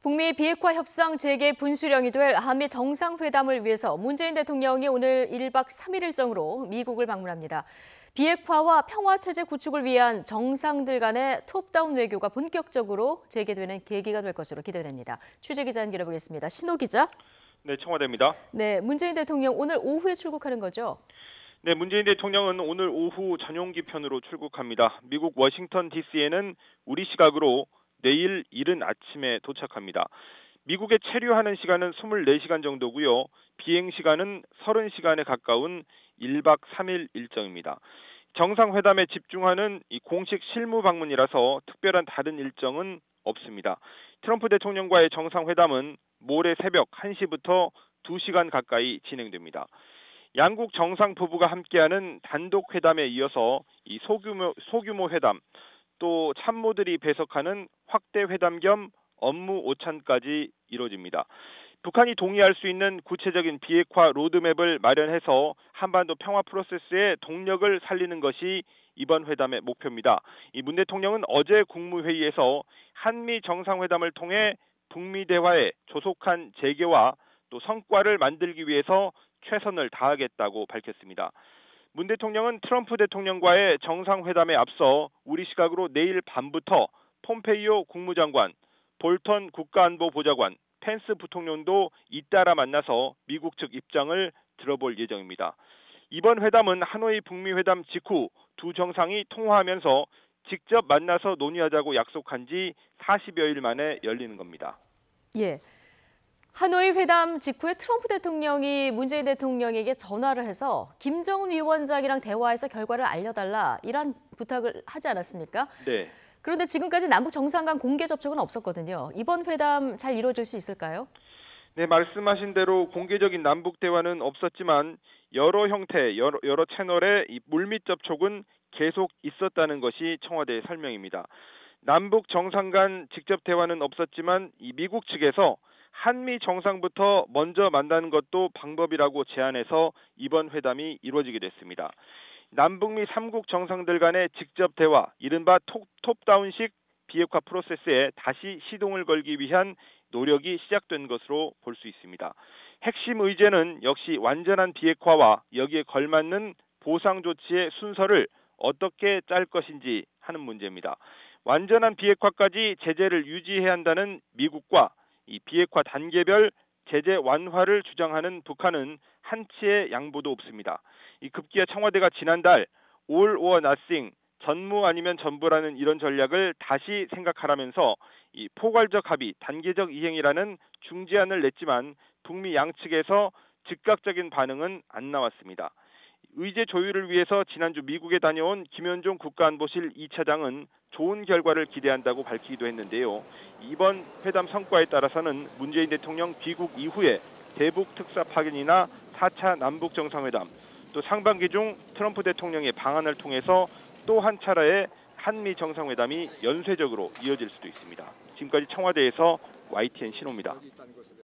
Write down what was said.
북미 비핵화 협상 재개 분수령이 될 한미 정상회담을 위해서 문재인 대통령이 오늘 1박 3일 일정으로 미국을 방문합니다. 비핵화와 평화체제 구축을 위한 정상들 간의 톱다운 외교가 본격적으로 재개되는 계기가 될 것으로 기대됩니다. 취재기자 연결해보겠습니다. 신호 기자. 네, 청와대입니다. 네, 문재인 대통령 오늘 오후에 출국하는 거죠? 네, 문재인 대통령은 오늘 오후 전용기 편으로 출국합니다. 미국 워싱턴 DC에는 우리 시각으로 내일 이른 아침에 도착합니다. 미국에 체류하는 시간은 24시간 정도고요. 비행 시간은 30시간에 가까운 1박 3일 일정입니다. 정상회담에 집중하는 이 공식 실무 방문이라서 특별한 다른 일정은 없습니다. 트럼프 대통령과의 정상회담은 모레 새벽 1시부터 2시간 가까이 진행됩니다. 양국 정상 부부가 함께하는 단독 회담에 이어서 이 소규모 회담, 또 참모들이 배석하는 확대 회담 겸 업무 오찬까지 이뤄집니다. 북한이 동의할 수 있는 구체적인 비핵화 로드맵을 마련해서 한반도 평화 프로세스의 동력을 살리는 것이 이번 회담의 목표입니다. 이 문 대통령은 어제 국무회의에서 한미 정상회담을 통해 북미 대화의 조속한 재개와 또 성과를 만들기 위해서 최선을 다하겠다고 밝혔습니다. 문 대통령은 트럼프 대통령과의 정상회담에 앞서 우리 시각으로 내일 밤부터 폼페이오 국무장관, 볼턴 국가안보보좌관, 펜스 부통령도 잇따라 만나서 미국 측 입장을 들어볼 예정입니다. 이번 회담은 하노이 북미 회담 직후 두 정상이 통화하면서 직접 만나서 논의하자고 약속한 지 40여일 만에 열리는 겁니다. 예. 하노이 회담 직후에 트럼프 대통령이 문재인 대통령에게 전화를 해서 김정은 위원장이랑 대화해서 결과를 알려달라 이런 부탁을 하지 않았습니까? 네. 그런데 지금까지 남북 정상 간 공개 접촉은 없었거든요. 이번 회담 잘 이루어질 수 있을까요? 네, 말씀하신 대로 공개적인 남북 대화는 없었지만 여러 형태, 여러 채널의 이 물밑 접촉은 계속 있었다는 것이 청와대의 설명입니다. 남북 정상 간 직접 대화는 없었지만 이 미국 측에서 한미 정상부터 먼저 만나는 것도 방법이라고 제안해서 이번 회담이 이루어지게 됐습니다. 남북미 3국 정상들 간의 직접 대화, 이른바 톱다운식 비핵화 프로세스에 다시 시동을 걸기 위한 노력이 시작된 것으로 볼 수 있습니다. 핵심 의제는 역시 완전한 비핵화와 여기에 걸맞는 보상 조치의 순서를 어떻게 짤 것인지 하는 문제입니다. 완전한 비핵화까지 제재를 유지해야 한다는 미국과 이 비핵화 단계별 제재 완화를 주장하는 북한은 한치의 양보도 없습니다. 이 급기야 청와대가 지난달 all or nothing, 전무 아니면 전부라는 이런 전략을 다시 생각하라면서 이 포괄적 합의, 단계적 이행이라는 중재안을 냈지만 북미 양측에서 즉각적인 반응은 안 나왔습니다. 의제 조율을 위해서 지난주 미국에 다녀온 김현종 국가안보실 2차장은 좋은 결과를 기대한다고 밝히기도 했는데요. 이번 회담 성과에 따라서는 문재인 대통령 귀국 이후에 대북 특사 파견이나 4차 남북 정상회담, 또 상반기 중 트럼프 대통령의 방안을 통해서 또 한 차례의 한미 정상회담이 연쇄적으로 이어질 수도 있습니다. 지금까지 청와대에서 YTN 신호입니다.